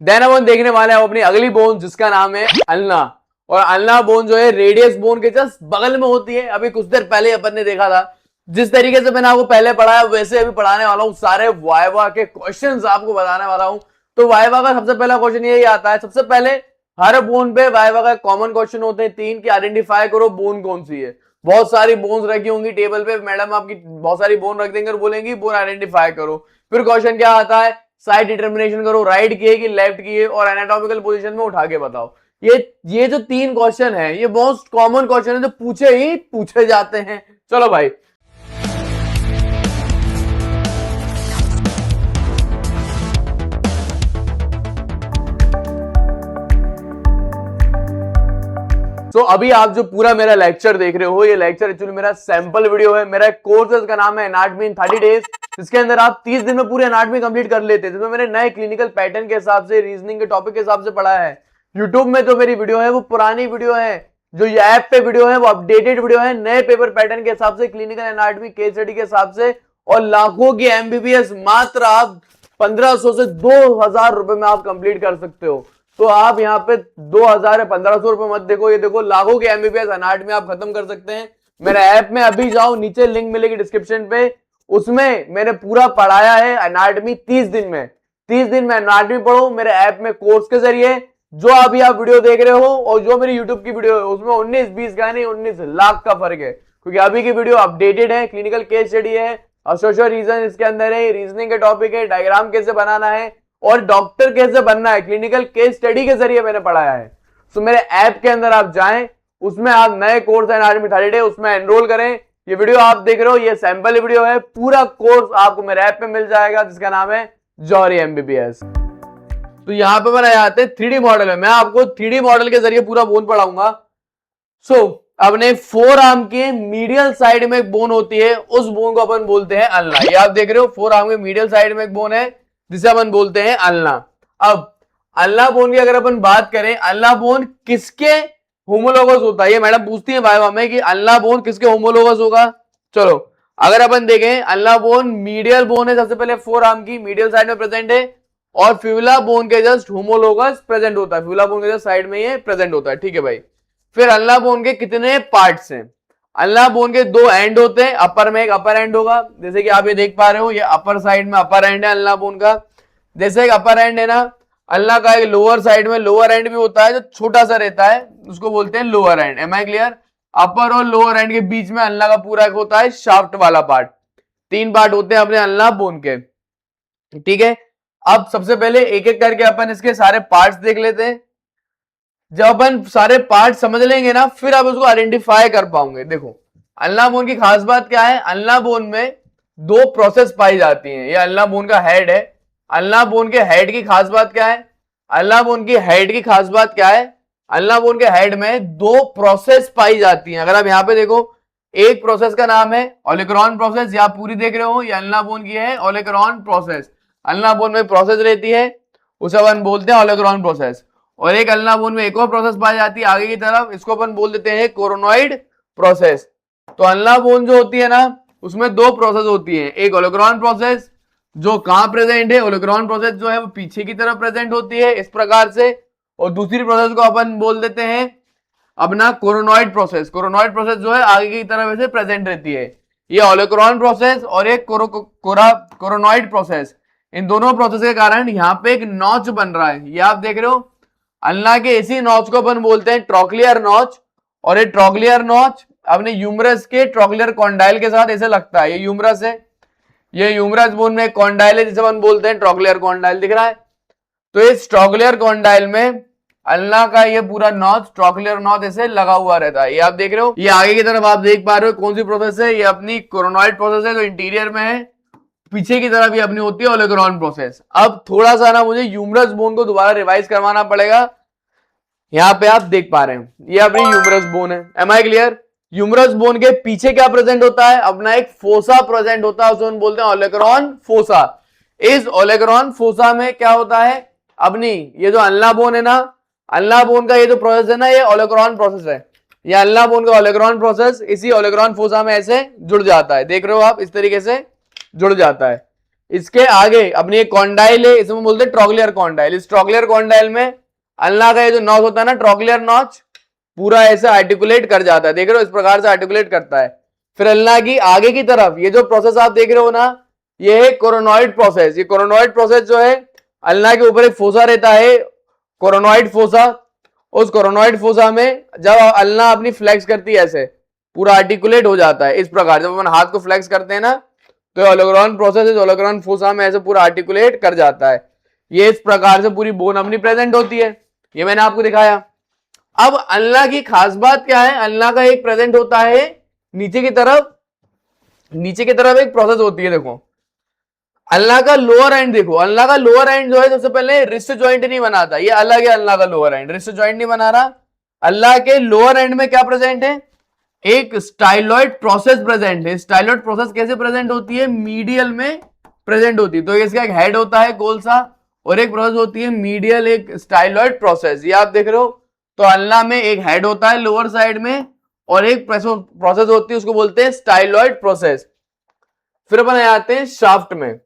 Then अपन देखने वाले हैं अपनी अगली बोन जिसका नाम है अल्ना। और अल्ना बोन जो है रेडियस बोन के जस्ट बगल में होती है। अभी कुछ देर पहले अपन ने देखा था, जिस तरीके से मैंने आपको पहले पढ़ाया वैसे अभी पढ़ाने वाला हूं। सारे वाइवा के क्वेश्चंस आपको बताने वाला हूं। तो वाइवा का सबसे पहला क्वेश्चन यही आता है। सबसे पहले हर बोन पे वाइवा का कॉमन क्वेश्चन होते हैं 3 कि आइडेंटिफाई करो बोन कौन सी है। बहुत सारी बोन्स रखी होंगी टेबल पे, मैडम आपकी बहुत सारी बोन रख देंगे और बोलेंगी बोन आइडेंटिफाई करो। फिर क्वेश्चन क्या आता है, साइड डिटर्मिनेशन करो, राइट की है कि लेफ्ट की है, और एनाटॉमिकल पोजीशन में उठा के बताओ। ये जो 3 क्वेश्चन है ये बहुत कॉमन क्वेश्चन है जो पूछे ही पूछे जाते हैं। चलो भाई, तो अभी आप जो पूरा मेरा लेक्चर देख रहे हो, ये लेक्चर एक्चुअली मेरा सैंपल वीडियो है। मेरा एक कोर्स है, इसका नाम है एनाटॉमी इन 30 डेज। इसके अंदर आप 30 दिन में पूरी एनाटॉमी कंप्लीट कर लेते हैं, जिसमें मैंने नए क्लिनिकल पैटर्न के हिसाब से, रीजनिंग के टॉपिक के हिसाब से पढ़ाया है। यूट्यूब में जो मेरी वीडियो है वो पुरानी वीडियो है, जो ये ऐप पे वीडियो है वो अपडेटेड वीडियो है, नए पेपर पैटर्न के हिसाब से, क्लिनिकल एनाटॉमी केस स्टडी के हिसाब से, और लाखों की एमबीबीएस मात्र आप 1500 से 2000 रुपए में आप कंप्लीट कर सकते हो। तो आप यहाँ पे 2000 या 1500 रुपए मत देखो, ये देखो लाखों के एमबीबीएस एनाटॉमी आप खत्म कर सकते हैं। मेरे ऐप में अभी जाओ, नीचे लिंक मिलेगी डिस्क्रिप्शन पे, उसमें मैंने पूरा पढ़ाया है एनाटॉमी 30 दिन में। 30 दिन में एनाटॉमी पढ़ो मेरे ऐप में कोर्स के जरिए। जो अभी आप वीडियो देख रहे हो और जो मेरी यूट्यूब की वीडियो है उसमें 19-20 का नहीं 19 लाख का फर्क है, क्योंकि अभी की वीडियो अपडेटेड है, क्लिनिकल केस स्टडी है, एसोसिएशन रीजन इसके अंदर है, रीजनिंग के टॉपिक है, डायग्राम कैसे बनाना है और डॉक्टर कैसे बनना है, क्लिनिकल केस स्टडी के जरिए मैंने पढ़ाया है। तो मेरे ऐप के अंदर आप जाएं, उसमें आप नए कोर्स है एनाटॉमी 30 डे, उसमें एनरोल करें। ये वीडियो आप देख रहे हो ये सैंपल वीडियो है, पूरा कोर्स आपको मेरे ऐप पे मिल जाएगा जिसका नाम है जौहरी एमबीबीएस। तो यहां पे बनाए जाते हैं 3D मॉडल है, मैं आपको 3D मॉडल के जरिए पूरा बोन पढ़ाऊंगा। अपने 4 आर्म के मीडियल साइड में एक बोन होती है, उस बोन को अपन बोलते हैं अल्ना। ये आप देख रहे हो 4 आर्म के मीडियल साइड में एक बोन है जिसे अपन बोलते हैं अल्ना। अब अल्ना बोन की अगर अपन बात करें, अल्ना बोन किसके होमोलोगस होता है, ये मैडम पूछती है वाइवा में कि अल्ना बोन किसके होमोलोगस होगा। चलो अगर अपन देखें, अल्ना बोन मीडियल बोन है, सबसे पहले 4 आर्म की मीडियल साइड में प्रेजेंट है, और फ्यूला बोन के जस्ट होमोलोगस प्रेजेंट होता है, फ्यूला बोन के जस्ट साइड में ये प्रेजेंट होता है। ठीक है भाई। फिर अल्ना बोन के कितने पार्ट्स हैं? अल्ना बोन के 2 एंड होते हैं, अपर में एक अपर एंड होगा, जैसे कि आप ये देख पा रहे हो, ये अपर साइड में अपर एंड है अल्ना बोन का। जैसे एक अपर एंड है ना अल्ना का, एक लोअर साइड में लोअर एंड भी होता है जो छोटा सा रहता है, उसको बोलते हैं lower end. Am I clear? Upper और लोअर एंड के बीच में अल्ना का पूरा एक होता है शाफ्ट वाला पार्ट। 3 पार्ट होते हैं अपने अल्ना बोन के। ठीक है, अब सबसे पहले एक एक करके अपन इसके सारे पार्ट्स देख लेते हैं। जब अपन सारे पार्ट समझ लेंगे ना, फिर आप उसको आइडेंटिफाई कर पाओगे। देखो अल्ना बोन की खास बात क्या है, अल्ना बोन में 2 प्रोसेस पाई जाती हैं। ये अल्ना बोन का हेड है। अल्ना बोन के हेड की खास बात क्या है, अल्ना बोन की हेड की खास बात क्या है, अल्ना बोन के हेड में 2 प्रोसेस पाई जाती हैं। अगर आप यहाँ पे देखो, एक प्रोसेस का नाम है ओलेक्रॉन प्रोसेस, ये आप पूरी देख रहे हो, ये अल्ना बोन की है ओलेक्रॉन प्रोसेस। अल्ना बोन में प्रोसेस रहती है, उसे अपन बोलते हैं ओलेक्रॉन प्रोसेस। और एक अल्ना बोन में एक और प्रोसेस पाई जाती है आगे की तरफ, इसको अपन बोल देते हैं कोरोनॉइड प्रोसेस। तो अल्ना बोन जो होती है ना, उसमें 2 प्रोसेस होती है, एक ओलेक्रॉन प्रोसेस जो कहां प्रेजेंट है, ओलेक्रॉन प्रोसेस जो है वो पीछे की तरफ प्रेजेंट होती है इस प्रकार से, और दूसरी प्रोसेस को अपन बोल देते हैं अपना कोरोनॉइड प्रोसेस। कोरोनॉइड प्रोसेस जो है आगे की तरफ ऐसे प्रेजेंट रहती है। ये ओलेक्रॉन प्रोसेस और एक कोरोनॉइड प्रोसेस, इन दोनों प्रोसेस के कारण यहाँ पे एक नॉच बन रहा है, ये आप देख रहे हो। अल्ना के इसी नॉच को अपन बोलते हैं ट्रोक्लियर नॉच, और ये ट्रोक्लियर नॉच अपने यूमरस के ट्रोक्लियर कॉन्डाइल के साथ ऐसे लगता है। ये यूमरस है, ये यूमरस बोन में कॉन्डाइल है जिसे अपन बोलते हैं ट्रोक्लियर कॉन्डाइल, दिख रहा है। तो इस ट्रोक्लियर कॉन्डाइल में अल्ना का ये पूरा नॉच, ट्रोक्लियर नॉच ऐसे लगा हुआ रहता है, ये आप देख रहे हो। ये आगे की तरफ आप देख पा रहे हो कौन सी प्रोसेस है, ये अपनी कोरोनॉइड प्रोसेस है जो इंटीरियर में है। पीछे की तरफ ये अपनी होती है ओलेक्रॉन प्रोसेस। अब थोड़ा सा ना मुझे यूमरस बोन को दोबारा रिवाइज करवाना पड़ेगा। यहाँ पे आप देख पा रहे हैं ये अपनी यूमरस बोन है, am I clear? Humerus bone के पीछे क्या प्रेजेंट होता है, अपना एक फोसा प्रेजेंट होता है, उसे बोलते हैं ओलेक्रॉन फोसा। इस ओलेक्रॉन फोसा में क्या होता है, अपनी ये जो अल्ना बोन है ना, अल्ना बोन का ये जो प्रोसेस है ना, ये ओलेक्रॉन प्रोसेस है। ये अल्ना बोन का ओलेक्रॉन प्रोसेस इसी ओलेक्रॉन फोसा में ऐसे जुड़ जाता है, देख रहे हो आप, इस तरीके से जुड़ जाता है। इसके आगे अपनी एक कॉन्डाइल है, इसमें बोलते हैं ट्रोक्लियर कॉन्डाइल। इस ट्रोक्लियर कॉन्डाइल में अल्लाह का ये जो नॉच होता है ना, ट्रोक्लियर नॉच, पूरा ऐसे आर्टिकुलेट कर जाता है, देख रहे हो, इस प्रकार से आर्टिकुलेट करता है। फिर अल्लाह की आगे की तरफ ये जो प्रोसेस आप देख रहे हो ना, ये है कोरोनॉइड प्रोसेस। ये कोरोनॉइड प्रोसेस जो है, अल्लाह के ऊपर एक फोसा रहता है, कोरोनॉइड फोसा। उस कोरोनॉइड फोसा में जब अल्लाह अपनी फ्लेक्स करती है, ऐसे पूरा आर्टिकुलेट हो जाता है इस प्रकार। जब अपन हाथ को फ्लेक्स करते हैं ना, तो ओलेग्रॉन प्रोसेस है, ओलेग्रॉन फोसा में ऐसे पूरा आर्टिकुलेट कर जाता है। ये इस प्रकार से पूरी बोन अपनी प्रेजेंट होती है, ये मैंने आपको दिखाया। अब अल्लाह की खास बात क्या है, अल्लाह का एक प्रेजेंट होता है नीचे की तरफ, नीचे की तरफ एक प्रोसेस होती है। देखो अल्लाह का लोअर एंड, देखो अल्लाह का लोअर एंड जो है, सबसे पहले रिस्ट जॉइंट नहीं बनाता, ये अलग है। अल्लाह का लोअर एंड रिस्ट जॉइंट नहीं बना रहा। अल्लाह के लोअर एंड में क्या प्रेजेंट है, एक स्टाइलॉइड प्रोसेस प्रेजेंट है। स्टाइलॉइड प्रोसेस कैसे प्रेजेंट होती है, मीडियल में प्रेजेंट होती है। तो इसका एक हेड होता है गोल सा, और एक प्रोसेस होती है मीडियल, एक स्टाइलॉइड प्रोसेस, ये आप देख रहे हो। तो अल्लाह में एक हेड होता है लोअर साइड में, और एक प्रोसेस होती है, उसको बोलते हैं स्टाइलॉइड प्रोसेस। फिर अपन आते हैं शाफ्ट में।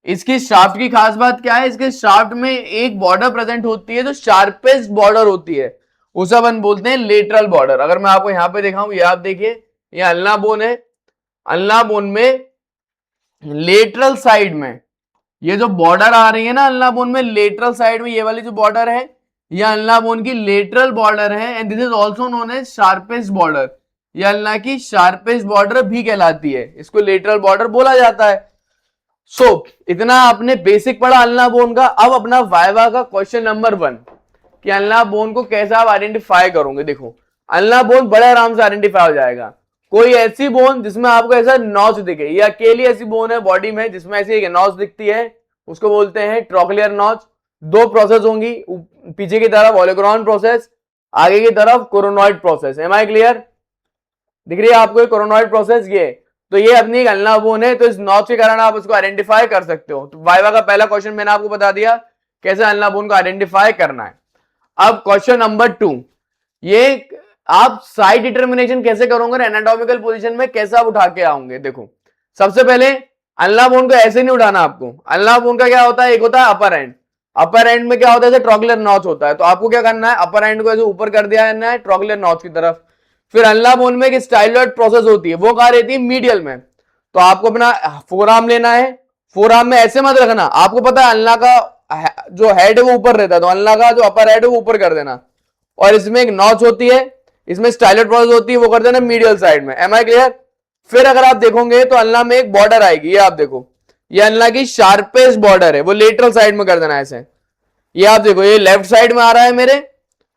इसकी शाफ्ट की खास बात क्या है, इसके शाफ्ट में एक बॉर्डर प्रेजेंट होती है, जो शार्पेस्ट बॉर्डर होती है, उसे अपन बोलते हैं लेटरल बॉर्डर। अगर मैं आपको यहां पे दिखाऊं, ये आप देखिए, ये अल्ना बोन है। अल्ना बोन में लेटरल साइड में ये जो बॉर्डर आ रही है ना, अल्ना बोन में लेटरल साइड में ये वाली जो बॉर्डर है, ये अल्ना बोन की लेटरल बॉर्डर है, and this is also known as sharpest border. ये अल्लाह की शार्पेस्ट बॉर्डर भी कहलाती है, इसको लेटरल बॉर्डर बोला जाता है। इतना आपने बेसिक पढ़ा अल्ना बोन का। अब अपना वाइवा का क्वेश्चन नंबर 1 कि अल्ना बोन को कैसे आप आइडेंटिफाई करोगे। देखो अल्ना बोन बड़े आराम से आइडेंटिफाई हो जाएगा। कोई ऐसी बोन जिसमें आपको ऐसा नॉच दिखे, या अकेली ऐसी बोन है बॉडी में जिसमें ऐसी एक नॉच दिखती है, उसको बोलते हैं ट्रोक्लियर नॉच। 2 प्रोसेस होंगी, पीछे की तरफ ओलेग्रॉन प्रोसेस, आगे की तरफ coronoid process. Am I clear? दिख रही है आपको कोरोनॉइड प्रोसेस? ये तो ये अपनी एक अल्ना बोन है, तो इस नॉच के कारण आप उसको आइडेंटिफाई कर सकते हो। तो वाइवा का पहला क्वेश्चन मैंने आपको बता दिया कैसे अल्ना बोन को आइडेंटिफाई करना है। अब क्वेश्चन नंबर 2, ये आप साइड डिटर्मिनेशन कैसे करोगे, एनाटॉमिकल पोजीशन में कैसे आप उठा के आओगे। देखो सबसे पहले अल्ना बोन को ऐसे नहीं उठाना आपको। अल्ना बोन का क्या होता है, एक होता है अपर एंड। अपर एंड में क्या होता है, ट्रोक्लियर नॉच होता है। तो आपको क्या करना है, अपर एंड को ऐसे ऊपर कर दिया है ट्रोक्लियर नॉच की तरफ। फिर अल्ना बोन में एक स्टाइलॉइड प्रोसेस होती है, वो कहां रहती है, मीडियल में। तो आपको अपना फोरआर्म लेना है। फोरआर्म में ऐसे मत रखना, आपको पता है अल्लाह का जो हेड है वो ऊपर रहता है, तो अल्लाह का जो अपर हेड है वो ऊपर कर देना। और इसमें एक नॉच होती है, इसमें स्टाइलॉइड प्रोसेस होती है, वो कर देना मीडियल साइड में। Am I clear? फिर अगर आप देखोगे तो अल्लाह में एक बॉर्डर आएगी, ये आप देखो, ये अल्लाह की शार्पेस्ट बॉर्डर है, वो लेटरल साइड में कर देना ऐसे। ये आप देखो, ये लेफ्ट साइड में आ रहा है मेरे,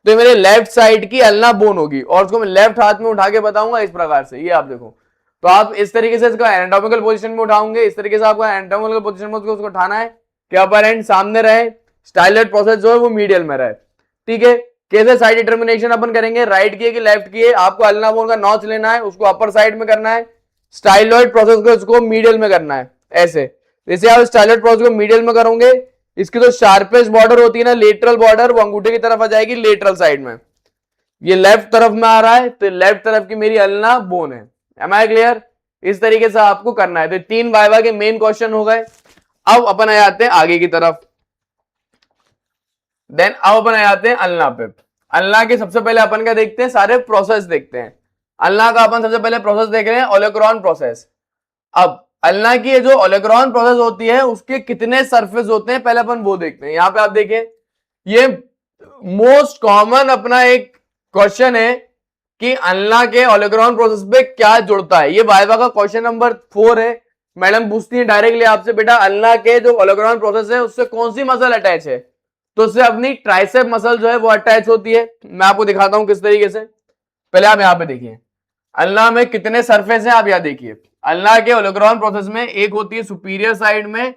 तो ये मेरे लेफ्ट साइड की अल्ना बोन होगी, और उसको मैं लेफ्ट हाथ में उठा के बताऊंगा इस प्रकार से। ये आप देखो, तो आप इस तरीके से इसको एनाटॉमिकल पोजीशन में उठाओगे, इस तरीके से आपको एनाटॉमिकल पोजीशन में उसको उठाना है कि अपर एंड सामने रहे, स्टाइलॉइड प्रोसेस जो है वो मीडियल में रहे। ठीक है, कैसे साइड डिटर्मिनेशन अपन करेंगे, राइट किए कि लेफ्ट किए। आपको अल्ना बोन का नॉच लेना है, उसको अपर साइड में करना है, स्टाइलॉइड प्रोसेस को उसको मीडियल में करना है। ऐसे जैसे आप स्टाइलॉइड प्रोसेस को मीडियल में करोगे, इसकी जो शार्पेस्ट बॉर्डर होती है ना, लेटरल बॉर्डर, वो अंगूठे की तरफ आ जाएगी लेटरल साइड में। ये लेफ्ट तरफ में आ रहा है, तो लेफ्ट तरफ की मेरी अल्ना बोन है। Am I clear? इस तरीके से आपको करना है। तो 3 वाइवा के मेन क्वेश्चन हो गए। अब अपन आ जाते हैं आगे की तरफ। देन अब अपन आ जाते हैं अल्ना पे। अल्ना के सबसे पहले अपन क्या देखते हैं, सारे प्रोसेस देखते हैं। अल्ना का अपन सबसे पहले प्रोसेस देख रहे हैं, ओलेग्रॉन प्रोसेस। अब अल्ना की जो ओलेग्रॉन प्रोसेस होती है, उसके कितने सरफेस होते हैं, पहले अपन वो देखते हैं। यहां पे आप देखिए, ये मोस्ट कॉमन अपना एक क्वेश्चन है कि अल्ना के ओलेग्रॉन प्रोसेस पे क्या जुड़ता है। ये वाइवा का क्वेश्चन नंबर 4 है। मैडम पूछती है डायरेक्टली आपसे, बेटा अल्ना के जो ओलेग्रॉन प्रोसेस है उससे कौन सी मसल अटैच है, तो उससे अपनी ट्राइसेप मसल जो है वो अटैच होती है। मैं आपको दिखाता हूं किस तरीके से। पहले आप यहां पे देखिए, अल्ना में कितने सरफेस हैं, आप यहां देखिए। अल्ना के ओलेग्रॉन प्रोसेस में एक होती है सुपीरियर साइड में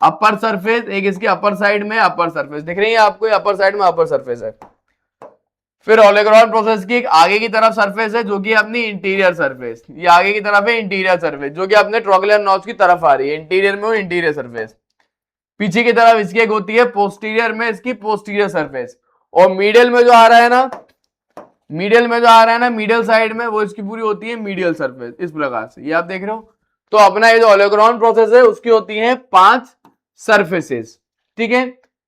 अपर सरफेस, एक इसकी अपर साइड में अपर सरफेस, दिख रही है आपको, अपर साइड में अपर सरफेस है। फिर ओलेग्रॉन प्रोसेस की एक आगे की तरफ सरफेस है, जो कि अपनी इंटीरियर सरफेस, ये आगे की तरफ है इंटीरियर सरफेस, जो कि अपने ट्रोक्लियर नॉच की तरफ आ रही है, इंटीरियर में वो इंटीरियर सरफेस। पीछे की तरफ इसकी एक होती है पोस्टीरियर में इसकी पोस्टीरियर सरफेस, और मीडियल में जो आ रहा है ना, मीडियल साइड में, वो इसकी पूरी होती है मीडियल सरफेस, इस प्रकार से। ये आप देख रहे हो, तो अपना ये जो ओलेग्रॉन प्रोसेस है उसकी होती है 5 सरफेसेस, ठीक है।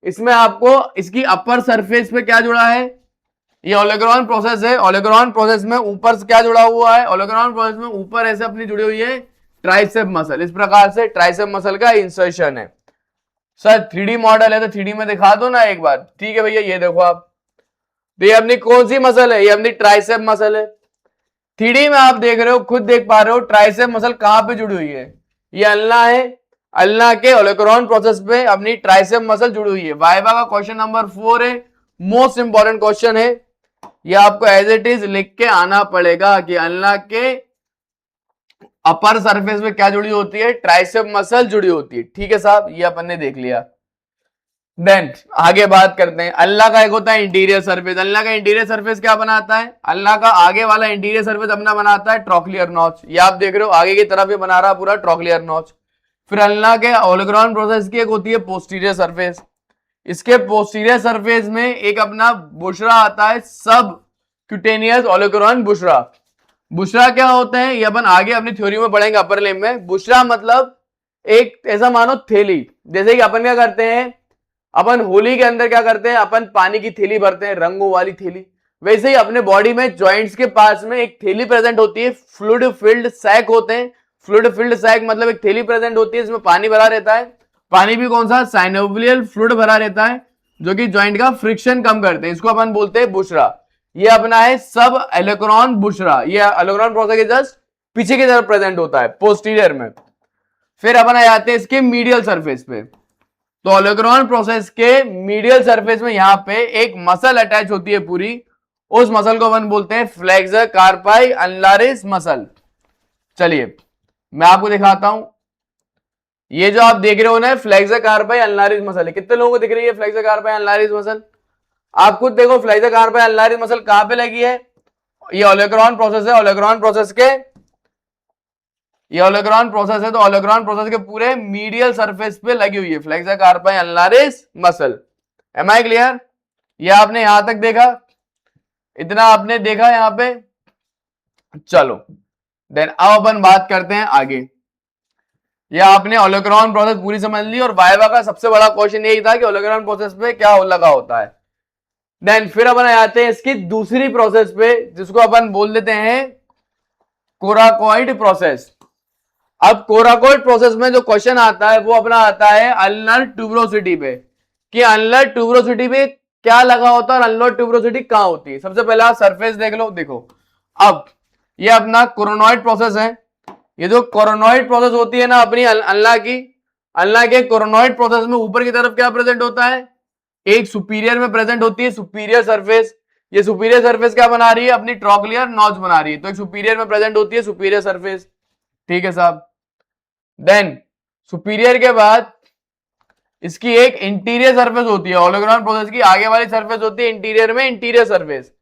इसमें आपको इसकी अपर सरफेस पे क्या जुड़ा है, ये ओलेग्रॉन प्रोसेस है। ओलेग्रॉन प्रोसेस में ऊपर से क्या जुड़ा हुआ है, ओलेग्रॉन प्रोसेस में ऊपर ऐसे अपनी जुड़ी हुई है ट्राइसेप मसल, इस प्रकार से ट्राइसेप मसल का इंसर्शन है। सर 3D मॉडल है तो 3D में दिखा दो ना एक बार। ठीक है भैया, ये देखो आप, तो ये अपनी कौन सी मसल है, ये अपनी ट्राइसेप मसल है। 3D में आप देख रहे हो, खुद देख पा रहे हो ट्राइसेप मसल कहां पे जुड़ी हुई है, ये अल्ना है, अल्ना के ओलेग्रॉन प्रोसेस पे अपनी ट्राइसेप मसल जुड़ी हुई है। वाइवा का क्वेश्चन नंबर 4 है, मोस्ट इंपॉर्टेंट क्वेश्चन है, ये आपको एज इट इज लिख के आना पड़ेगा कि अल्ना के अपर सरफेस में क्या जुड़ी होती है, ट्राइसेप मसल जुड़ी होती है। ठीक है साहब, ये अपन ने देख लिया। देन आगे बात करते हैं, अल्लाह का एक होता है इंटीरियर सरफेस। अल्लाह का इंटीरियर सरफेस क्या बनाता है, अल्लाह का आगे वाला इंटीरियर सरफेस अपना बनाता है ट्रोक्लियर नॉच। ये आप देख रहे हो आगे की तरफ ये बना रहा पूरा ट्रोक्लियर नॉच। फिर अल्लाह के ओलेग्रॉन प्रोसेस की एक होती है पोस्टीरियर सरफेस। इसके पोस्टीरियर सरफेस में एक अपना बुशरा आता है, सब क्यूटेनियस ओलेग्रॉन बुशरा। बुशरा क्या होता है, ये अपन आगे अपनी थ्योरी में पढ़ेंगे अपर लिम्ब में। बुशरा मतलब एक ऐसा मानो थैली, जैसे कि अपन क्या करते हैं, अपन होली के अंदर क्या करते हैं, अपन पानी की थैली भरते हैं, रंगों वाली थैली। वैसे ही अपने बॉडी में जॉइंट्स के पास में एक थैली प्रेजेंट होती है, फ्लूइड फिल्ड सैक होते हैं। फ्लूइड फिल्ड सैक मतलब एक थैली प्रेजेंट होती है, इसमें पानी भरा रहता है। पानी भी कौन सा, साइनोवियल फ्लूइड भरा रहता है, जो कि जॉइंट का फ्रिक्शन कम करते हैं। इसको अपन बोलते हैं बुशरा। ये अपना है सब ओलेग्रॉन बुशरा, ये ओलेग्रॉन प्रोसेस के जस्ट पीछे की तरफ प्रेजेंट होता है, पोस्टीरियर में। फिर अपन आ जाते हैं इसके मीडियल सरफेस पे। तो ओलेग्रॉन प्रोसेस के मीडियल सरफेस में यहां पे एक मसल अटैच होती है पूरी, उस मसल को अपन बोलते हैं फ्लेक्सर कार्पाई अनलारिस मसल। चलिए मैं आपको दिखाता हूं, ये जो आप देख रहे हो ना फ्लेक्सर कार्पाई अनलारिस मसल है। कितने लोगों को दिख रही है फ्लेक्सर कार्पाई अनलारिस मसल, आप खुद देखो फ्लेक्सर कार्पाई अनलारिस मसल कहां पे लगी है, ये ओलेग्रॉन प्रोसेस है। ओलेग्रॉन प्रोसेस के, ये ओलेग्रॉन प्रोसेस है तो ओलेग्रॉन प्रोसेस के पूरे मीडियल सरफेस पे लगी हुई है flexor carpi ulnaris muscle. Am I clear, ये आपने यहां तक देखा, इतना आपने देखा यहां पे। चलो देन अब अपन बात करते हैं आगे। ये आपने ओलेग्रॉन प्रोसेस पूरी समझ ली, और वाइवा का सबसे बड़ा क्वेश्चन यही था कि ओलेग्रॉन प्रोसेस पे क्या लगा होता है। देन फिर अपन आते हैं इसकी दूसरी प्रोसेस पे, जिसको अपन बोल देते हैं कोराकॉइड प्रोसेस। अब कोराकॉइड प्रोसेस में जो क्वेश्चन आता है वो अपना आता है अल्नर ट्यूबरोसिटी पे, कि अल्नर ट्यूबरोसिटी पे क्या लगा होता है और अल्नर ट्यूबरोसिटी कहां होती है। सबसे पहला सरफेस देख लो, देखो अब ये अपना कोरोनॉइड प्रोसेस है। ये जो कोरोनॉइड प्रोसेस होती है ना अपनी अल्ना की, अल्ना के कोरोनॉइड प्रोसेस में ऊपर की तरफ क्या प्रेजेंट होता है, एक सुपीरियर में प्रेजेंट होती है सुपीरियर सरफेस। ये सुपीरियर सरफेस क्या बना रही है, अपनी ट्रोक्लियर नॉच बना रही है, तो एक सुपीरियर में प्रेजेंट होती है सुपीरियर सरफेस। ठीक है साहब, देन सुपीरियर के बाद इसकी एक इंटीरियर सरफेस होती है। ओलेग्रॉन प्रोसेस की आगे वाली सरफेस होती है इंटीरियर में इंटीरियर सरफेस।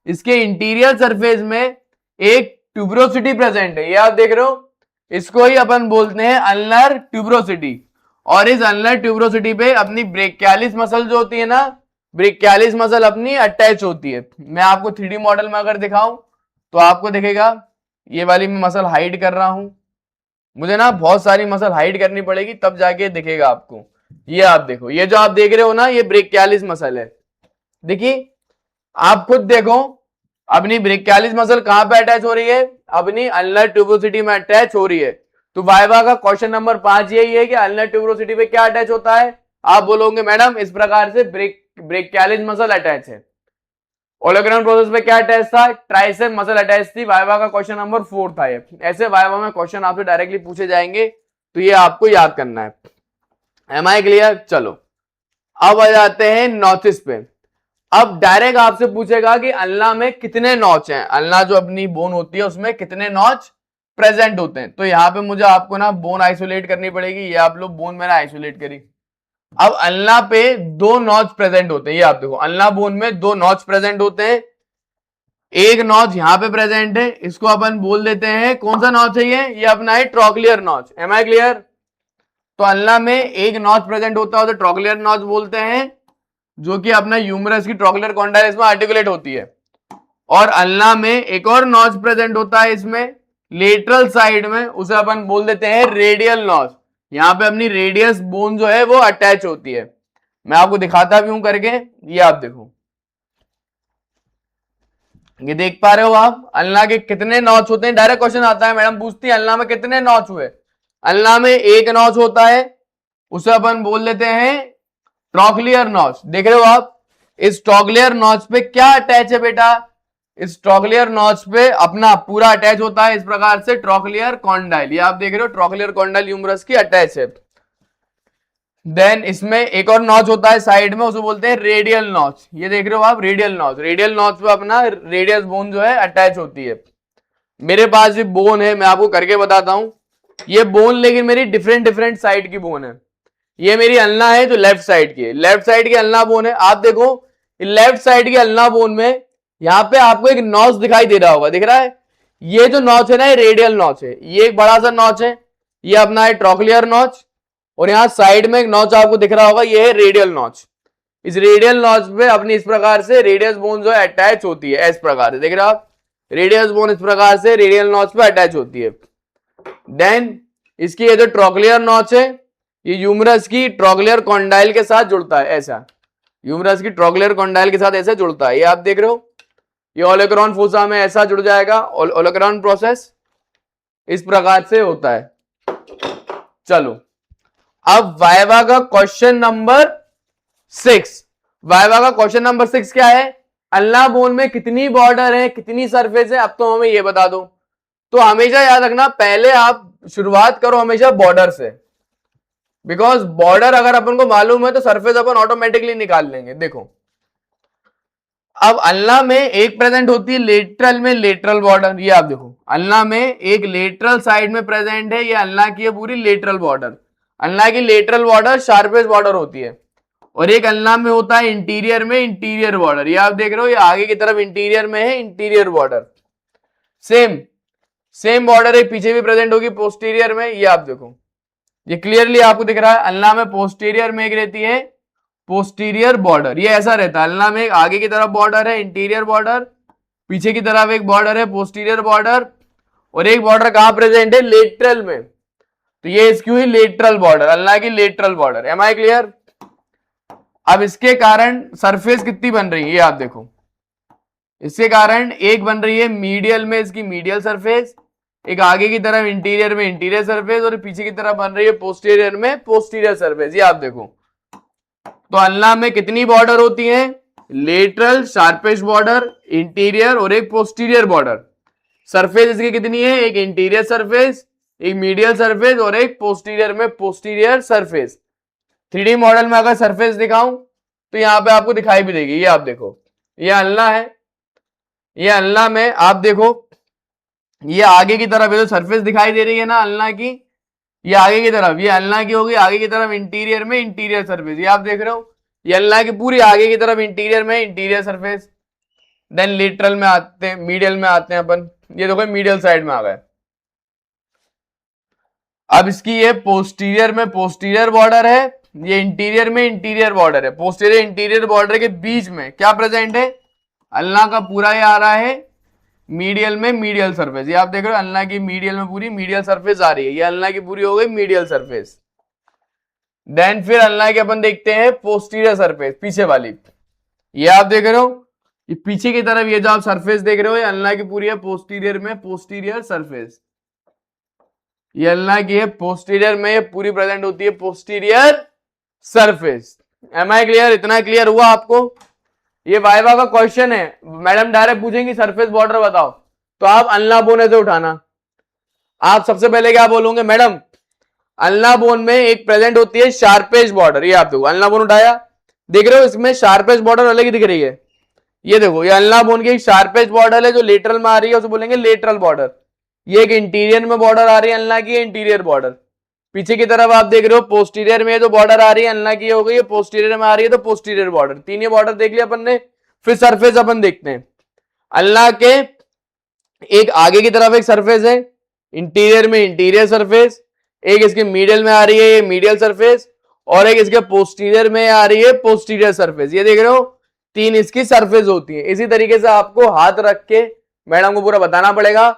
इसके इंटीरियर सरफेस में एक ट्यूबरोसिटी प्रेजेंट है, ये आप देख रहे हो, इसको ही अपन बोलते हैं अल्नर ट्यूबरोसिटी। और इस अल्नर ट्यूबरोसिटी पे अपनी ब्रेकियालिस मसल जो होती है ना, ब्रेकियालिस मसल अपनी अटैच होती है। मैं आपको 3D मॉडल में अगर दिखाऊं तो आपको दिखेगा, ये वाली मैं मसल हाइड कर रहा हूं, मुझे ना बहुत सारी मसल हाइड करनी पड़ेगी तब जाके दिखेगा आपको। ये आप देखो, ये जो आप देख रहे हो ना, ये ब्रेकियालिस मसल है। देखिए आप खुद देखो, अपनी ब्रेकियालिस मसल कहां पे अटैच हो रही है, अपनी अल्नर ट्यूबरोसिटी में अटैच हो रही है। तो वाइवा का क्वेश्चन नंबर 5 यही है कि अल्नर ट्यूबरोसिटी पे क्या अटैच होता है। आप बोलोगे मैडम इस प्रकार से ब्रेकियालिस मसल अटैच है। ओलेग्रॉन प्रोसेस पे क्या अटैच था, ट्राइसेप मसल अटैच थी। वाइवा का क्वेश्चन नंबर 4 था ये। ऐसे वाइवा में क्वेश्चन आपसे डायरेक्टली पूछे जाएंगे, तो ये आपको याद करना है। Am I clear. चलो अब आ जाते हैं नॉचेस पे। अब डायरेक्ट आपसे पूछेगा कि अल्ना में कितने नॉच हैं, अल्ना जो अपनी बोन होती है उसमें कितने नॉच प्रेजेंट होते हैं। तो यहां पे मुझे आपको ना बोन आइसोलेट करनी पड़ेगी, ये आप लोग बोन मैंने आइसोलेट करी। अब अल्ना पे 2 नॉच प्रेजेंट होते हैं, ये आप देखो अल्ना बोन में 2 नॉच प्रेजेंट होते हैं। एक नॉच यहां पे प्रेजेंट है, इसको अपन बोल देते हैं, कौन सा नॉच है ये अपना है trochlear notch. Am I clear. तो अल्ना में एक नॉच प्रेजेंट होता है तो ट्रोक्लियर नॉच बोलते हैं, जो कि अपना ह्यूमरस की ट्रोक्लियर कॉन्डाइलेस में आर्टिकुलेट होती है। और अल्ना में एक और नॉच प्रेजेंट होता है इसमें, लेटरल साइड में उसे अपन बोल देते हैं रेडियल नॉच। यहां पे अपनी रेडियस बोन जो है वो अटैच होती है। मैं आपको दिखाता भी हूं करके, ये आप देखो, ये देख पा रहे हो आप अल्ना के कितने नॉच होते हैं। डायरेक्ट क्वेश्चन आता है, मैडम पूछती है अल्ना में कितने नॉच हुए। अल्ना में एक नॉच होता है, उसे अपन बोल देते हैं ट्रॉक्लियर नॉच। देख रहे हो आप, इस ट्रॉक्लियर नॉच पे क्या अटैच है बेटा, इस ट्रॉक्लियर नॉच पे अपना पूरा अटैच होता है इस प्रकार से ट्रॉक्लियर कॉन्डाइल। ये आप देख रहे हो ट्रॉक्लियर कॉन्डाइल ह्यूमरस की अटैच है। देन इसमें एक और नॉच होता है साइड में, उसे बोलते हैं रेडियल नॉच। ये देख रहे हो आप रेडियल नॉच, रेडियल नॉच पे अपना रेडियस बोन जो है अटैच होती है। मेरे पास ये बोन है, मैं आपको करके बताता हूं। ये बोन लेकिन मेरी डिफरेंट डिफरेंट साइड की बोन है। ये मेरी अल्ना है जो लेफ्ट साइड की है, लेफ्ट साइड की अल्ना बोन है। आप देखो लेफ्ट साइड की अल्ना बोन में यहां पे आपको एक नॉच दिखाई दे रहा होगा, दिख रहा है। ये जो नॉच है ना, ये रेडियल नॉच है, ये एक बड़ा सा नॉच है, ये अपना है ट्रॉक्लियर नॉच। और यहां साइड में एक नॉच आपको दिख रहा होगा, ये है रेडियल नॉच। इस रेडियल नॉच पे अपनी इस प्रकार से रेडियस बोन जो है अटैच होती है, इस प्रकार से देख रहे हो आप, रेडियस बोन इस प्रकार से रेडियल नॉच पे अटैच होती है। देन इसकी ये जो ट्रॉक्लियर नॉच है, ये ह्यूमरस की ट्रॉक्लियर कॉन्डाइल के साथ जुड़ता है, ऐसा ह्यूमरस की ट्रॉक्लियर कॉन्डाइल के साथ ऐसे जुड़ता है। ये आप देख रहे हो, ये ओलेक्रॉन फोसा में ऐसा जुड़ जाएगा, ओलेक्रॉन प्रोसेस इस प्रकार से होता है। चलो अब वाइवा का क्वेश्चन नंबर 6, वाइवा का क्वेश्चन नंबर 6 क्या है, अल्ना बोन में कितनी बॉर्डर है, कितनी सरफेस है, अब तो हमें ये बता दो। तो हमेशा याद रखना, पहले आप शुरुआत करो हमेशा बॉर्डर से, बिकॉज बॉर्डर अगर अपन को मालूम है तो सरफेस अपन ऑटोमेटिकली निकाल लेंगे। देखो अब अल्ना में एक प्रेजेंट होती है लेटरल में लेटरल बॉर्डर, ये आप देखो अल्ना में एक लेटरल साइड में प्रेजेंट है, ये अल्ना की है पूरी लेटरल बॉर्डर। अल्ना की लेटरल बॉर्डर शार्पेस्ट बॉर्डर होती है। और एक अल्ना में होता है इंटीरियर में इंटीरियर बॉर्डर, ये आप देख रहे हो, ये आगे की तरफ इंटीरियर में है interior border. Same same border है पीछे भी प्रेजेंट होगी पोस्टीरियर में, ये आप देखो, ये क्लियरली आपको दिख रहा है। अल्ना में पोस्टीरियर में एक रहती है पोस्टीरियर बॉर्डर, ये ऐसा रहता है। अल्ना में एक आगे की तरफ बॉर्डर है इंटीरियर बॉर्डर, पीछे की तरफ एक बॉर्डर है पोस्टीरियर बॉर्डर, और एक बॉर्डर कहां प्रेजेंट है, लेटरल में। तो ये इसकी हुई लेटरल बॉर्डर, अल्ना की lateral border. Am I clear. अब इसके कारण सरफेस कितनी बन रही है, ये आप देखो, इसके कारण एक बन रही है मीडियल में इसकी मीडियल सरफेस, एक आगे की तरफ इंटीरियर में इंटीरियर सरफेस, और पीछे की तरफ बन रही है पोस्टीरियर में पोस्टीरियर सरफेस, ये आप देखो। तो अल्ना में कितनी बॉर्डर होती है, लेटरल शार्पेस्ट बॉर्डर, इंटीरियर और एक पोस्टीरियर बॉर्डर। सरफेस इसकी कितनी है, एक इंटीरियर सरफेस, एक मीडियल सरफेस और एक पोस्टीरियर में पोस्टीरियर सरफेस। 3D मॉडल में अगर सरफेस दिखाऊं तो यहां पे आपको दिखाई भी देगी, ये आप देखो, ये अल्ना है, ये अल्ना में आप देखो, ये आगे की तरफ ये जो सरफेस दिखाई दे रही है ना अल्ना की, ये आगे की तरफ, ये अल्ना की होगी आगे की तरफ इंटीरियर में इंटीरियर सरफेस, ये आप देख रहे हो, ये अल्ना की पूरी आगे की तरफ इंटीरियर में इंटीरियर सरफेस। देन लेटरल में आते हैं, मीडियल में आते हैं अपन, ये देखो मीडियल साइड में आ गए। अब इसकी ये पोस्टीरियर में पोस्टीरियर बॉर्डर है, ये इंटीरियर में इंटीरियर बॉर्डर है। पोस्टीरियर इंटीरियर बॉर्डर के बीच में क्या प्रेजेंट है, अल्ना का पूरा ये आ रहा है मीडियल में मीडियल सरफेस, ये आप देख रहे हो अल्ना की मीडियल में पूरी मीडियल सरफेस आ रही है, ये अल्ना की पूरी हो गई मीडियल सरफेस। देन फिर अल्ना की अपन देखते हैं पोस्टीरियर सरफेस, पीछे वाली, ये आप देख रहे हो, ये पीछे की तरफ ये जो आप सरफेस देख रहे हो, ये अल्ना की पूरी है पोस्टीरियर में पोस्टीरियर सरफेस, ये अल्ना की है पोस्टीरियर में, ये पूरी प्रेजेंट होती है posterior surface. Am I clear, इतना क्लियर हुआ आपको। ये वाइवा का क्वेश्चन है, मैडम डायरेक्ट पूछेंगी सरफेस बॉर्डर बताओ, तो आप अल्ना बोन ऐसे उठाना। आप सबसे पहले क्या बोलोगे, मैडम अल्ना बोन में एक प्रेजेंट होती है शार्पेस्ट बॉर्डर, ये आप देखो अल्ना बोन उठाया, देख रहे हो इसमें शार्पेस्ट बॉर्डर अलग ही दिख रही है, ये देखो ये अल्ना बोन की शार्पेस्ट बॉर्डर है जो लेटरल में आ रही है, उसे बोलेंगे लेटरल बॉर्डर। ये एक इंटीरियर में बॉर्डर आ रही है अल्ना की, इंटीरियर बॉर्डर। पीछे की तरफ आप देख रहे हो पोस्टीरियर में जो बॉर्डर आ रही है अल्ना की हो गई है, पोस्टीरियर में आ रही है तो पोस्टीरियर बॉर्डर। तीन ये बॉर्डर देख लिया अपन ने। फिर सरफेस अपन देखते हैं, अल्ना के एक आगे की तरफ एक सरफेस है इंटीरियर में इंटीरियर सरफेस, एक इसके मीडियल में आ रही है ये मीडियल सरफेस, और एक इसके पोस्टीरियर में आ रही है पोस्टीरियर सरफेस, ये देख रहे हो, तीन इसकी सरफेस होती है। इसी तरीके से आपको हाथ रख के मैडम को पूरा बताना पड़ेगा।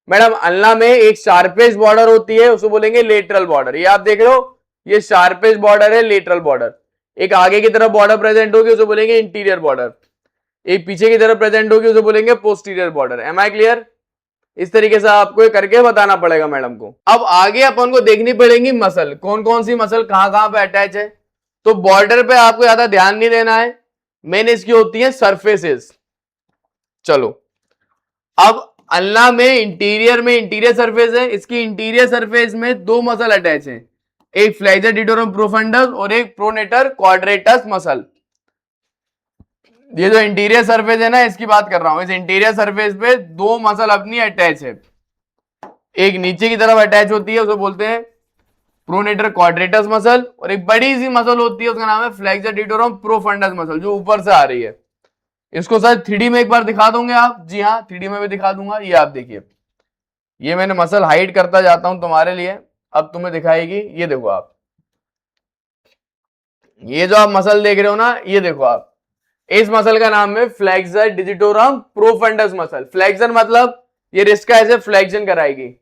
मैडम अल्ना में एक शार्पेस्ट बॉर्डर होती है, उसको बोलेंगे लेटरल बॉर्डर। ये आप देख रहे हो, ये शार्पेस्ट बॉर्डर है, लेटरल बॉर्डर। एक आगे की तरफ बॉर्डर प्रेजेंट होगी, उसे बोलेंगे इंटीरियर बॉर्डर। एक पीछे की तरफ प्रेजेंट होगी, उसे बोलेंगे posterior border. Am I clear? इस तरीके से आपको ये करके बताना पड़ेगा मैडम को। अब आगे अपन को देखनी पड़ेगी मसल, कौन कौन सी मसल कहां कहां पे अटैच है। तो बॉर्डर पे आपको ज्यादा ध्यान नहीं देना है, मेन इसकी होती है सरफेसेस। चलो, अब अल्ना में इंटीरियर सरफेस है, इसकी इंटीरियर सरफेस में दो मसल अटैच है, एक फ्लेक्सर डिटोरम प्रोफंडस और एक प्रोनेटर क्वाड्रेटस मसल। ये जो इंटीरियर सरफेस है ना, इसकी बात कर रहा हूं। इस इंटीरियर सरफेस पे दो मसल अपनी अटैच है, एक नीचे की तरफ अटैच होती है, उसे बोलते हैं प्रोनेटर क्वाड्रेटस मसल, और एक बड़ी सी मसल होती है, उसका नाम है फ्लेक्सर डिटोरम प्रोफंडस मसल, जो ऊपर से आ रही है। इसको शायद 3D में एक बार दिखा दोगे आप? जी हाँ, 3D में भी दिखा दूंगा। ये आप देखिए, ये मैंने मसल हाइड करता जाता हूं तुम्हारे लिए, अब तुम्हें दिखाएगी। ये देखो आप, ये जो आप मसल देख रहे हो ना, ये देखो आप, इस मसल का नाम है flexor digitorum profundis muscle. Flexor मतलब ये रिस्ट का ऐसे फ्लेक्शन कराएगी,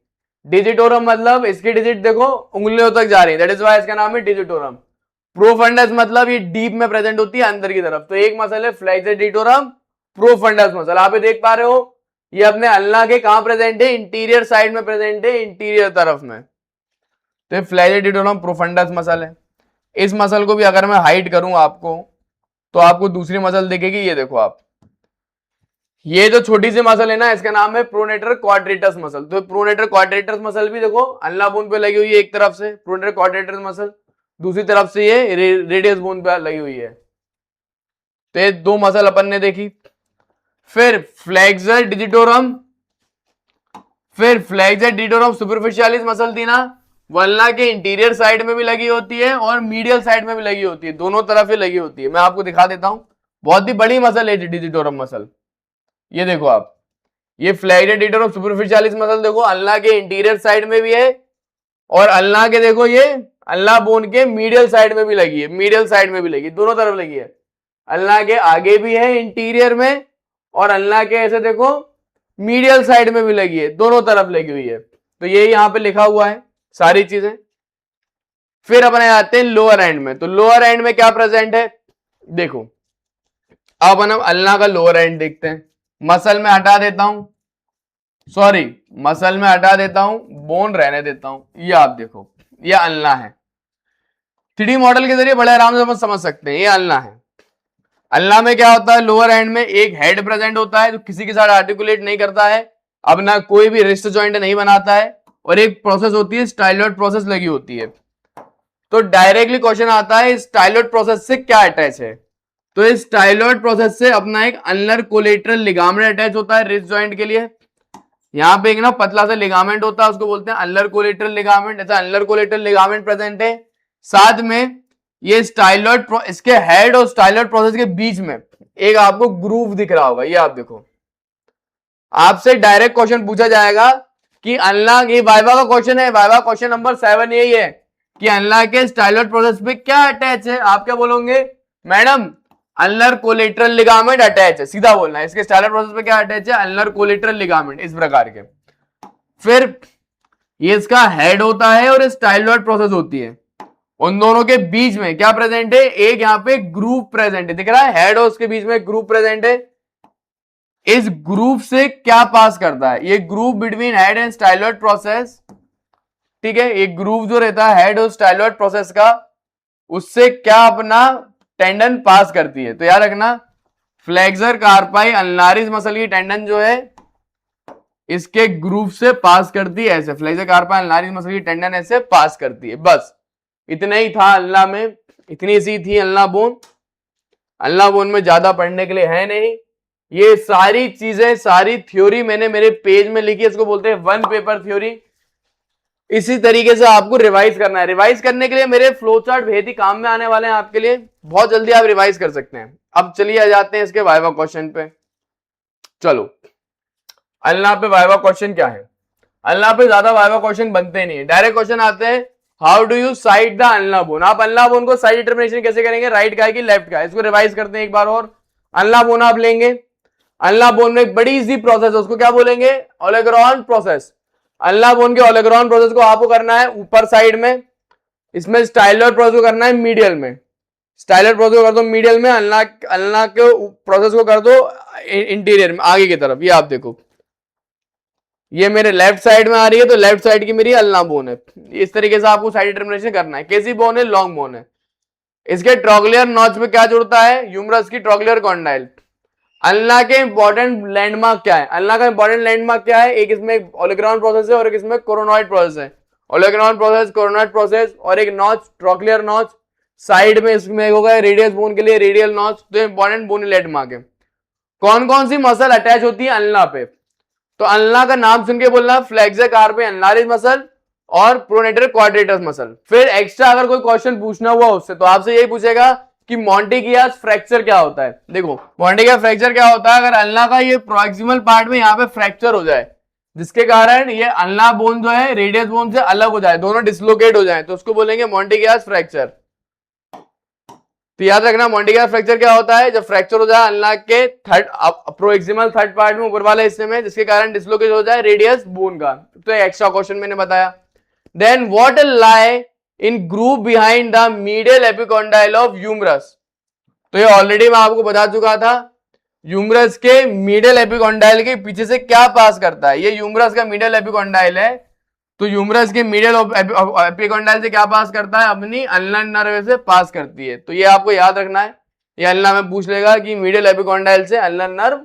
डिजिटोरम मतलब इसकी डिजिट देखो उंगलियों तक जा रही है, दैट इज व्हाई इसका नाम है डिजिटोरम। प्रोफंडस मतलब ये डीप में प्रेजेंट होती है, अंदर की तरफ। तो एक मसल है फ्लेक्सर डिजिटोरम प्रोफंडस मसल, आप देख पा रहे हो, ये अपने अल्ना के कहां प्रेजेंट है? इंटीरियर साइड में प्रेजेंट है, इंटीरियर तरफ में। तो फ्लेक्सर डिजिटोरम प्रोफंडस मसल है। इस मसल को भी अगर मैं हाइड करूं आपको, तो आपको दूसरी मसल दिखेगी। ये देखो आप, ये जो छोटी सी मसल है ना, इसका नाम है प्रोनेटर क्वाड्रेटस मसल। तो प्रोनेटर क्वाड्रेटस मसल भी देखो अल्ना बोन पे लगी हुई है, एक तरफ से प्रोनेटर क्वाड्रेटस मसल, दूसरी तरफ से ये रेडियस बोन पे लगी हुई है। तो ये दो मसल अपन ने देखी। फिर फ्लेक्सर डिजिटोरम सुपरफिशियलिस मसल थी ना, वल्ना के इंटीरियर साइड में भी लगी होती है और मीडियल साइड में भी लगी होती है, दोनों तरफ ही लगी होती है। मैं आपको दिखा देता हूं, बहुत ही बड़ी मसल है डिजिटोरम मसल। ये देखो आप, ये फ्लेक्सर डिजिटोरम सुपरफिशियलिस मसल देखो अल्ना के इंटीरियर साइड में भी है, और अल्ना के देखो ये अल्ना बोन के मीडियल साइड में भी लगी है, मीडियल साइड में भी लगी, दोनों तरफ लगी है। अल्ना के आगे भी है इंटीरियर में, और अल्ना के ऐसे देखो मीडियल साइड में भी लगी है, दोनों तरफ लगी हुई है। तो ये यहां पे लिखा हुआ है सारी चीजें। फिर अपने आते हैं लोअर एंड में। तो लोअर एंड में क्या प्रेजेंट है देखो, अब हम अल्ना का लोअर एंड देखते हैं। मसल में हटा देता हूं, सॉरी मसल में हटा देता हूं, बोन रहने देता हूं। ये आप देखो, ये अल्ना है। 3D मॉडल के जरिए बड़े आराम से समझ सकते हैं, ये अल्ना है। अल्ना में क्या होता है? लोअर एंड में एक हेड प्रेजेंट होता है जो किसी के साथ आर्टिकुलेट नहीं करता है, अब ना कोई भी रिस्ट जॉइंट नहीं बनाता है, और एक प्रोसेस होती है स्टाइलॉइड प्रोसेस लगी होती है। तो डायरेक्टली क्वेश्चन आता है स्टाइलॉइड प्रोसेस से क्या अटैच है? तो इस स्टाइलॉइड प्रोसेस से अपना एक अल्नर कोलेटरल लिगामेंट अटैच होता है रिस्ट जॉइंट के लिए। यहां पे एक ना पतला सा लिगामेंट होता है, उसको बोलते हैं अल्नर कोलेटरल लिगामेंट। ऐसा अल्नर कोलेटरल लिगामेंट प्रेजेंट है। साथ में ये स्टाइलॉइड, इसके हेड और स्टाइलॉइड प्रोसेस के बीच में एक आपको ग्रूव दिख रहा होगा। ये आप देखो, आपसे डायरेक्ट क्वेश्चन पूछा जाएगा कि अल्ना, ये वाइवा का क्वेश्चन है, वाइवा क्वेश्चन नंबर 7 यही है कि अल्ना के स्टाइलॉइड प्रोसेस पे क्या अटैच है। आप क्या बोलोगे? Madam ulnar collateral ligament attach है, सीधा बोलना है। इसके स्टाइलॉइड प्रोसेस पे क्या अटैच है? अल्नर कोलेटरल लिगामेंट, इस प्रकार के। फिर ये इसका हेड होता है और स्टाइलॉइड प्रोसेस होती है, उन दोनों के बीच में क्या प्रेजेंट है? एक यहां पे ग्रूव प्रेजेंट है, दिख रहा है? हेड और उसके बीच में ग्रूव प्रेजेंट है। इस ग्रूव से क्या पास करता है? ये groove between head and styloid process, ठीक है। ये ग्रूव जो रहता है हेड और स्टाइलॉइड प्रोसेस का, उससे क्या अपना टेंडन पास करती है। तो याद रखना, फ्लेक्सर कार्पाई अल्नारिस मसल की टेंडन जो है इसके ग्रूव से पास करती है, ऐसे फ्लेक्सर कार्पाई अल्नारिस मसल की टेंडन ऐसे पास करती है। बस इतना ही था अल्ना में, इतनी सी थी अल्ना बोन। अल्ना बोन में ज्यादा पढ़ने के लिए है नहीं। ये सारी चीजें, सारी थ्योरी मैंने मेरे पेज में लिखी है, इसको बोलते हैं वन पेपर थ्योरी। इसी तरीके से आपको रिवाइज करना है। रिवाइज करने के लिए मेरे फ्लो चार्ट बेहद ही काम में आने वाले हैं आपके लिए, बहुत जल्दी आप रिवाइज कर सकते हैं। अब चलिए आ जाते हैं इसके वाइवा क्वेश्चन पे। चलो, अल्ना पे वाइवा क्वेश्चन क्या है? अल्ना पे ज्यादा वाइवा क्वेश्चन बनते नहीं है, डायरेक्ट क्वेश्चन आते हैं। How do you side the ulna bone? आप अल्ना बोन को साइड डिटर्मिनेशन कैसे करेंगे? राइट का है कि लेफ्ट का है? इसको रिवाइज करते हैं एक बार और। अल्ना बोन आप लेंगे, अल्ना बोन में एक बड़ी इजी प्रोसेस है, उसको क्या बोलेंगे? ओलेग्रॉन प्रोसेस। अल्ना बोन के ओलेग्रॉन प्रोसेस को आपको करना है ऊपर साइड में, इसमें स्टाइलर प्रोसेस को करना है मीडियल में। स्टाइलर प्रोसेस को कर दो मीडियल में, अल्ना के प्रोसेस को कर दो इंटीरियर में, आगे की तरफ। ये आप देखो, ये मेरे लेफ्ट साइड में आ रही है, तो लेफ्ट साइड की मेरी अल्ना बोन है। इस तरीके से आपको साइड डिटर्मिनेशन करना है। कैसी बोन है? लॉन्ग बोन है। इसके ट्रोगलियर नॉच में क्या जुड़ता है? ह्यूमरस की ट्रोगलियर कॉन्डाइल। अल्ना के इंपॉर्टेंट लैंडमार्क क्या है? अल्ना का इंपॉर्टेंट लैंडमार्क क्या है? एक इसमें ओलेग्रॉन प्रोसेस है और एक इसमें कोरोनॉइड प्रोसेस है। ओलेग्रॉन प्रोसेस, कोरोनॉइड प्रोसेस, और एक नॉच, ट्रोक्लियर नॉच। साइड में इसमें होगा रेडियस बोन के लिए रेडियल नॉच। तो इंपॉर्टेंट बोन लैंडमार्क है। कौन कौन सी मसल अटैच होती है अल्ना पे? तो अल्ना का नाम सुन के बोलना, फ्लेक्सर कार्पे अल्नारिस मसल और प्रोनेटर क्वाड्रेटस मसल। फिर एक्स्ट्रा अगर कोई क्वेश्चन पूछना हुआ उससे, तो आपसे यही पूछेगा कि मॉन्टेगियास फ्रैक्चर क्या होता है। देखो, मॉन्टेगिया फ्रैक्चर क्या होता है? अगर अल्ना का ये प्रोक्सिमल पार्ट में यहाँ पे फ्रैक्चर हो जाए, जिसके कारण ये अल्ना बोन जो है रेडियस बोन से अलग हो जाए, दोनों डिसलोकेट हो जाए, तो उसको बोलेंगे मॉन्टेगियास फ्रैक्चर। तो याद रखना, मॉन्टेगिया फ्रैक्चर क्या होता है? जब फ्रैक्चर हो जाए अल्ना के प्रोक्सिमल थर्ड पार्ट में, ऊपर वाले हिस्से में, जिसके कारण डिसलोकेट हो जाए रेडियस बोन का। तो एक्स्ट्रा क्वेश्चन मैंने बताया। Then what lie in groove behind the medial epicondyle of humerus. तो ये ऑलरेडी मैं आपको बता चुका था। ह्यूमरस के मीडियल एपिकॉन्डाइल के पीछे से क्या पास करता है? ये ह्यूमरस का मीडियल एपिकॉन्डाइल है। तो ह्यूमरस के मीडियल एपिकॉन्डाइल से क्या पास करता है? अपनी अल्ना नर्व से पास करती है। तो ये आपको याद रखना है। ये अल्ना में पूछ लेगा कि मीडियल एपिकॉन्डाइल से अल्ना नर्व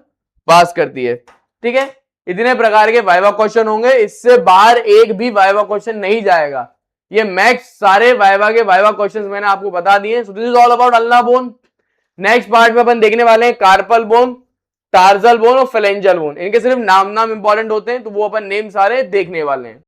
पास करती है। ठीक है, इतने प्रकार के वाइवा क्वेश्चन होंगे, इससे बाहर एक भी वाइवा क्वेश्चन नहीं जाएगा। ये मैक्स सारे वाइवा के वाइवा क्वेश्चंस मैंने आपको बता दिए। So this is all about ulna bone. Next part में अपन देखने वाले हैं कार्पल बोन, टार्जल बोन और फेलेंजल बोन। इनके सिर्फ नाम इंपॉर्टेंट होते हैं, तो वो अपन नेम सारे देखने वाले हैं।